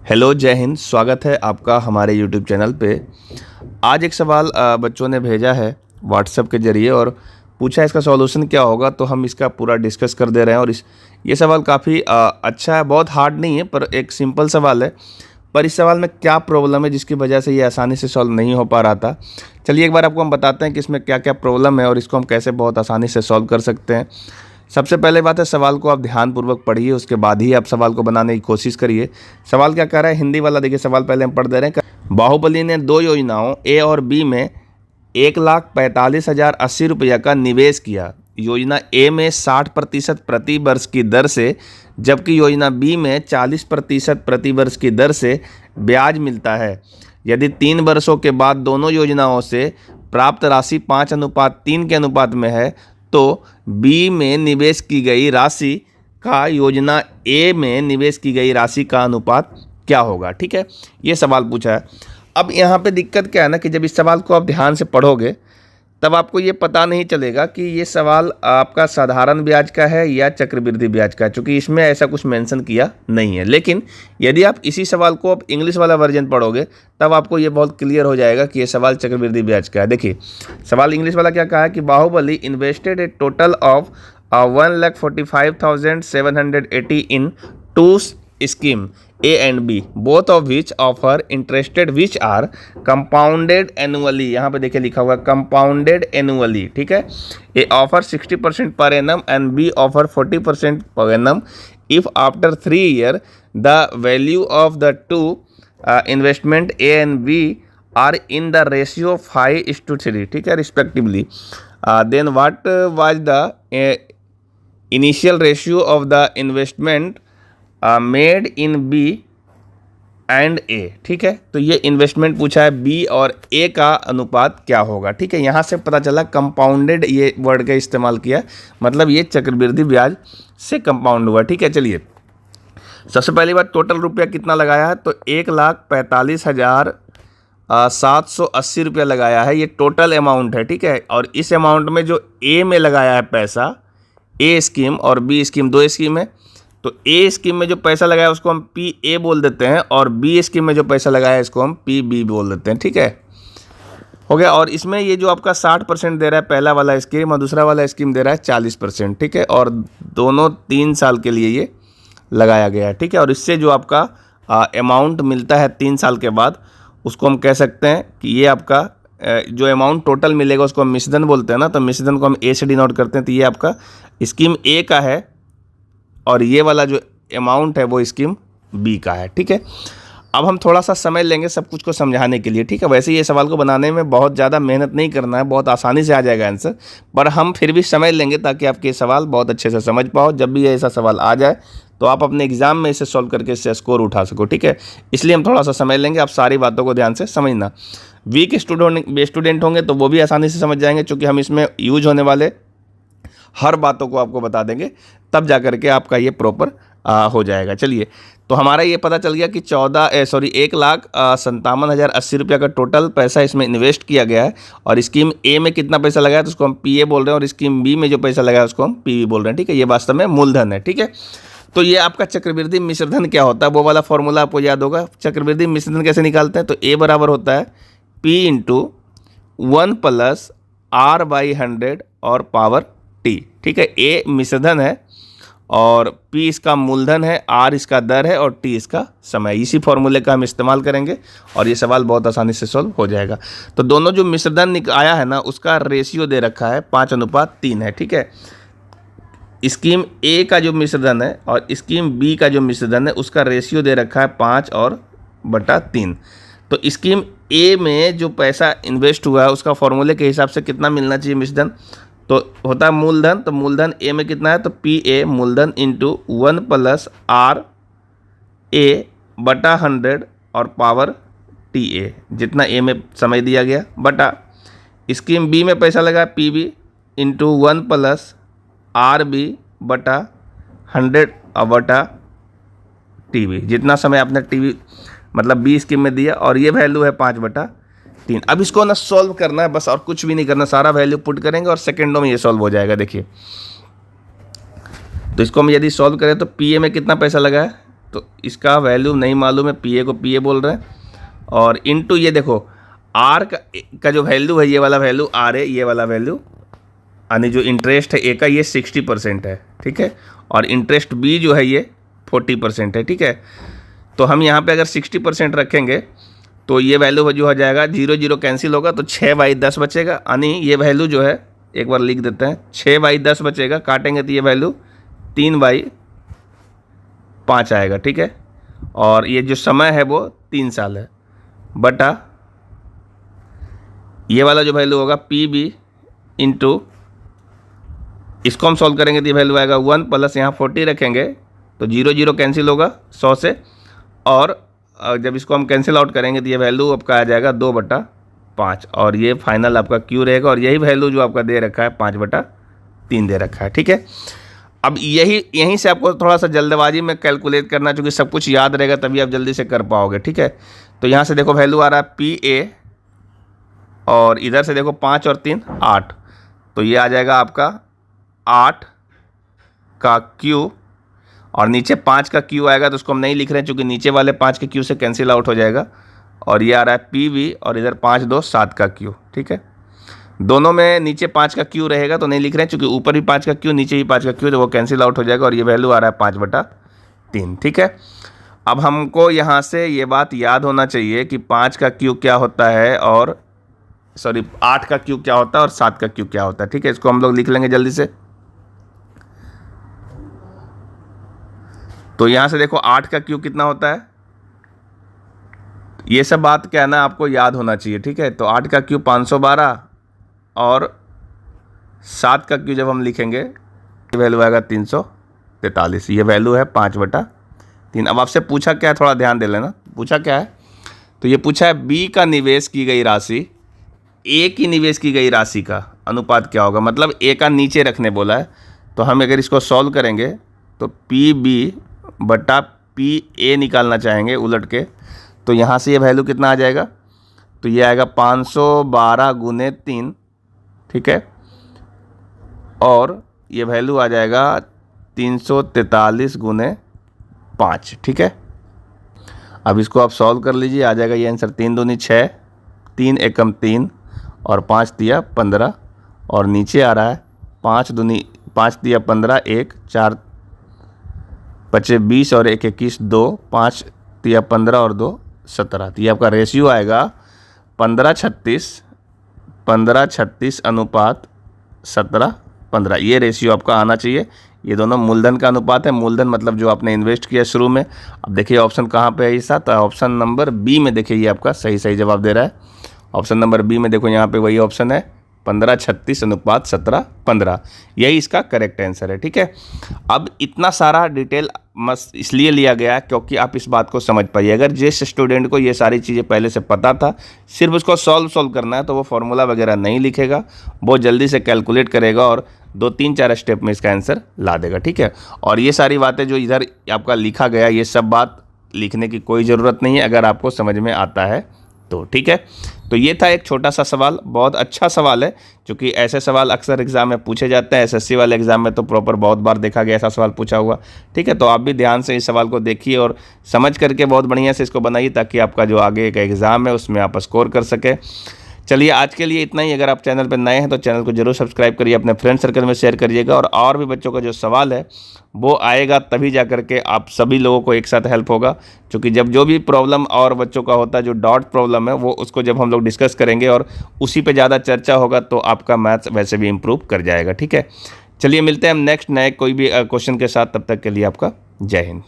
Hello, जय हिंद। स्वागत है आपका हमारे यूट्यूब चैनल पे। आज एक सवाल बच्चों ने भेजा है व्हाट्सएप के ज़रिए और पूछा है इसका सॉल्यूशन क्या होगा, तो हम इसका पूरा डिस्कस कर दे रहे हैं। और ये सवाल काफ़ी अच्छा है, बहुत हार्ड नहीं है, पर एक सिंपल सवाल है। पर इस सवाल में क्या प्रॉब्लम है जिसकी वजह से ये आसानी से सॉल्व नहीं हो पा रहा था। चलिए एक बार आपको हम बताते हैं कि इसमें क्या क्या प्रॉब्लम है और इसको हम कैसे बहुत आसानी से सॉल्व कर सकते हैं। सबसे पहले बात है, सवाल को आप ध्यानपूर्वक पढ़िए, उसके बाद ही आप सवाल को बनाने की कोशिश करिए। सवाल क्या कह रहा है, हिंदी वाला देखिए। सवाल पहले हम पढ़ दे रहे हैं। बाहुबली ने दो योजनाओं ए और बी में 1,45,080 रुपया का निवेश किया। योजना ए में 60% प्रति वर्ष की दर से, जबकि योजना बी में 40% प्रति वर्ष की दर से ब्याज मिलता है। यदि 3 वर्षों के बाद दोनों योजनाओं से प्राप्त राशि 5:3 के अनुपात में है, तो बी में निवेश की गई राशि का योजना ए में निवेश की गई राशि का अनुपात क्या होगा। ठीक है, ये सवाल पूछा है। अब यहाँ पे दिक्कत क्या है ना, कि जब इस सवाल को आप ध्यान से पढ़ोगे तब आपको ये पता नहीं चलेगा कि ये सवाल आपका साधारण ब्याज का है या चक्रवृद्धि ब्याज का है, क्योंकि इसमें ऐसा कुछ मेंशन किया नहीं है। लेकिन यदि आप इसी सवाल को आप इंग्लिश वाला वर्जन पढ़ोगे तब आपको ये बहुत क्लियर हो जाएगा कि ये सवाल चक्रवृद्धि ब्याज का है। देखिए सवाल इंग्लिश वाला क्या कहा है कि Bahubali invested a total of 1,45,780 in two scheme A and B, both of which offer interested which are compounded annually। यहाँ पे देखिए लिखा हुआ है compounded annually। ठीक है, A offer 60% per annum and B offer 40% per annum if after 3 years the value of the two investment A and B are in the ratio 5:3, ठीक है, respectively। Then what was the initial ratio of the investment made in B and A. ठीक है, तो ये investment पूछा है, B और ए का अनुपात क्या होगा। ठीक है, यहाँ से पता चला कंपाउंडेड ये वर्ड का इस्तेमाल किया, मतलब ये चक्रवृद्धि ब्याज से कंपाउंड हुआ। ठीक है, चलिए सबसे पहली बात, टोटल रुपया कितना लगाया है, तो 1,45,780 रुपया लगाया है। ये टोटल अमाउंट है। ठीक है, और इस अमाउंट में जो ए में लगाया है पैसा, ए स्कीम और बी स्कीम, दो स्कीम है, तो ए स्कीम में जो पैसा लगाया उसको हम पी ए बोल देते हैं और बी स्कीम में जो पैसा लगाया इसको हम पी बी बोल देते हैं। ठीक है, हो गया। और इसमें ये जो आपका 60% दे रहा है पहला वाला स्कीम और दूसरा वाला स्कीम दे रहा है 40%। ठीक है, और दोनों 3 साल के लिए ये लगाया गया है। ठीक है, और इससे जो आपका अमाउंट मिलता है 3 साल के बाद, उसको हम कह सकते हैं कि ये आपका जो अमाउंट टोटल मिलेगा उसको हम मिश्रधन बोलते हैं ना, तो मिश्रधन को हम ए से डिनोट करते हैं। तो ये आपका स्कीम ए का है और ये वाला जो अमाउंट है वो स्कीम बी का है। ठीक है, अब हम थोड़ा सा समय लेंगे सब कुछ को समझाने के लिए। ठीक है, वैसे ये सवाल को बनाने में बहुत ज़्यादा मेहनत नहीं करना है, बहुत आसानी से आ जाएगा आंसर, पर हम फिर भी समय लेंगे ताकि आपके सवाल बहुत अच्छे से समझ पाओ। जब भी ऐसा सवाल आ जाए तो आप अपने एग्जाम में इसे सॉल्व करके इससे स्कोर उठा सको। ठीक है, इसलिए हम थोड़ा सा समय लेंगे, आप सारी बातों को ध्यान से समझना। वीक स्टूडेंट होंगे तो वो भी आसानी से समझ जाएंगे, क्योंकि हम इसमें यूज होने वाले हर बातों को आपको बता देंगे, तब जा करके आपका ये प्रॉपर हो जाएगा। चलिए, तो हमारा ये पता चल गया कि 1,57,080 रुपया का टोटल पैसा इसमें इन्वेस्ट किया गया है। और स्कीम ए में कितना पैसा लगाया तो उसको हम पी ए बोल रहे हैं, और स्कीम बी में जो पैसा लगाया उसको हम पी बी बोल रहे हैं। ठीक है, ये वास्तव में मूलधन है। ठीक है, तो ये आपका चक्रवृद्धि मिश्रधन क्या होता है, वो वाला फॉर्मूला आपको याद होगा। चक्रवृद्धि मिश्रधन कैसे निकालते हैं, तो ए बराबर होता है P × 1 + R/100 और पावर टी। ठीक है, ए मिश्रधन है और पी इसका मूलधन है, आर इसका दर है और टी इसका समय। इसी फॉर्मूले का हम इस्तेमाल करेंगे और ये सवाल बहुत आसानी से सॉल्व हो जाएगा। तो दोनों जो मिश्रधन आया है ना, उसका रेशियो दे रखा है 5:3 है। ठीक है, स्कीम ए का जो मिश्रधन है और स्कीम बी का जो मिश्रधन है उसका रेशियो दे रखा है 5/3। तो स्कीम ए में जो पैसा इन्वेस्ट हुआ है उसका फॉर्मूले के हिसाब से कितना मिलना चाहिए मिश्रधन, तो होता है मूलधन। तो मूलधन ए में कितना है, तो पी ए मूलधन × 1 + R/100 और पावर टी ए, जितना ए में समय दिया गया, बटा स्कीम बी में पैसा लगा पी बी × 1 + RB/100 और बटा टी बी, जितना समय आपने टी बी मतलब बी स्कीम में दिया, और ये वैल्यू है 5/3। अब इसको ना सॉल्व करना है बस, और कुछ भी नहीं करना, सारा वैल्यू पुट करेंगे और सेकंडों में ये सॉल्व हो जाएगा। देखिए, तो इसको हम यदि सॉल्व करें तो पी ए में कितना पैसा लगा है, तो इसका वैल्यू नहीं मालूम है, पी ए को पी ए बोल रहे हैं, और इनटू ये देखो आर का जो वैल्यू है, ये वाला वैल्यू आर है, ये वाला वैल्यू यानी जो इंटरेस्ट है ए का ये 60% है, ठीक है, और इंटरेस्ट बी जो है ये 40% है, ठीक है। तो हम यहाँ पे अगर 60% रखेंगे तो ये वैल्यू जो हो जाएगा 0 0 कैंसिल होगा, तो 6/10 बचेगा, यानी ये वैल्यू जो है एक बार लिख देते हैं, 6/10 बचेगा, काटेंगे तो ये वैल्यू 3/5 आएगा, ठीक है। और ये जो समय है वो 3 साल है, बटा ये वाला जो वैल्यू होगा पी बी इंटू, इसको हम सॉल्व करेंगे तो ये वैल्यू आएगा 1 प्लस यहाँ 40 रखेंगे तो 0 0 कैंसिल होगा 100 से, और जब इसको हम कैंसिल आउट करेंगे तो ये वैल्यू आपका आ जाएगा 2/5, और ये फाइनल आपका क्यू रहेगा, और यही वैल्यू जो आपका दे रखा है 5/3 दे रखा है, ठीक है। अब यहीं से आपको थोड़ा सा जल्दबाजी में कैलकुलेट करना, चूँकि सब कुछ याद रहेगा तभी आप जल्दी से कर पाओगे, ठीक है। तो यहाँ से देखो वैल्यू आ रहा है पी ए, और इधर से देखो 5 और 3 8, तो ये आ जाएगा आपका 8 का क्यू, और नीचे 5 का क्यू आएगा, तो उसको हम नहीं लिख रहे हैं चूँकि नीचे वाले 5 के क्यू से कैंसिल आउट हो जाएगा, और ये आ रहा है पी वी, और इधर 5 2 7 का क्यू, ठीक है। दोनों में नीचे 5 का क्यू रहेगा तो नहीं लिख रहे हैं, चूँकि ऊपर भी 5 का क्यू नीचे भी 5 का क्यू, तो वो कैंसिल आउट हो जाएगा, और ये वैल्यू आ रहा है 5/3, ठीक है। अब हमको यहाँ से ये बात याद होना चाहिए कि 5 का क्यू क्या होता है, और 8 का क्यू क्या होता है, और 7 का क्यू क्या होता है, ठीक है। इसको हम लोग लिख लेंगे जल्दी से। तो यहाँ से देखो 8 का क्यू कितना होता है, ये सब बात क्या है ना आपको याद होना चाहिए, ठीक है। तो 8 का क्यू 512, और 7 का क्यू जब हम लिखेंगे वैल्यू आएगा 343, ये वैल्यू है 5/3। अब आपसे पूछा क्या है, थोड़ा ध्यान दे लेना, पूछा क्या है, तो ये पूछा है बी का निवेश की गई राशि ए की निवेश की गई राशि का अनुपात क्या होगा, मतलब ए का नीचे रखने बोला है। तो हम अगर इसको सॉल्व करेंगे तो पी बी बटा पी ए निकालना चाहेंगे उलट के, तो यहाँ से ये वैल्यू कितना आ जाएगा, तो ये आएगा 512 × 3, ठीक है, और ये वैल्यू आ जाएगा 343 × 5, ठीक है। अब इसको आप सॉल्व कर लीजिए, आ जाएगा ये आंसर 3 दूनी 6, 3 एकम 3, और 5 तिया 15, और नीचे आ रहा है 5 तिया 15, 1 4 बचे 20, और 1 21 2, 5 तिया 15 और 2 17, तो ये आपका रेशियो आएगा 15:36 अनुपात 17:15, ये रेशियो आपका आना चाहिए। ये दोनों मूलधन का अनुपात है, मूलधन मतलब जो आपने इन्वेस्ट किया शुरू में। अब देखिए ऑप्शन कहाँ पे है इसका, तो ऑप्शन नंबर बी में देखिए ये आपका सही जवाब दे रहा है। ऑप्शन नंबर बी में देखो यहाँ पे वही ऑप्शन है 15:36 अनुपात 17:15, यही इसका करेक्ट आंसर है, ठीक है। अब इतना सारा डिटेल मस्त इसलिए लिया गया क्योंकि आप इस बात को समझ पाइए। अगर जिस स्टूडेंट को ये सारी चीज़ें पहले से पता था, सिर्फ उसको सॉल्व करना है, तो वो फार्मूला वगैरह नहीं लिखेगा, वो जल्दी से कैलकुलेट करेगा और 2 3 4 स्टेप में इसका आंसर ला देगा, ठीक है। और ये सारी बातें जो इधर आपका लिखा गया, ये सब बात लिखने की कोई ज़रूरत नहीं है अगर आपको समझ में आता है तो, ठीक है। तो ये था एक छोटा सा सवाल, बहुत अच्छा सवाल है, क्योंकि ऐसे सवाल अक्सर एग्जाम में पूछे जाते हैं। एसएससी वाले एग्जाम में तो प्रॉपर बहुत बार देखा गया ऐसा सवाल पूछा हुआ, ठीक है। तो आप भी ध्यान से इस सवाल को देखिए और समझ करके बहुत बढ़िया से इसको बनाइए, ताकि आपका जो आगे का एग्ज़ाम है उसमें आप स्कोर कर सकें। चलिए आज के लिए इतना ही। अगर आप चैनल पर नए हैं तो चैनल को जरूर सब्सक्राइब करिए, अपने फ्रेंड सर्कल में शेयर करिएगा, और भी बच्चों का जो सवाल है वो आएगा तभी जा करके आप सभी लोगों को एक साथ हेल्प होगा। क्योंकि जब जो भी प्रॉब्लम और बच्चों का होता है, जो डॉट प्रॉब्लम है, वो उसको जब हम लोग डिस्कस करेंगे और उसी पे ज़्यादा चर्चा होगा तो आपका मैथ्स वैसे भी इम्प्रूव कर जाएगा, ठीक है। चलिए मिलते हैं हम नेक्स्ट नए कोई भी क्वेश्चन के साथ, तब तक के लिए आपका जय हिंद।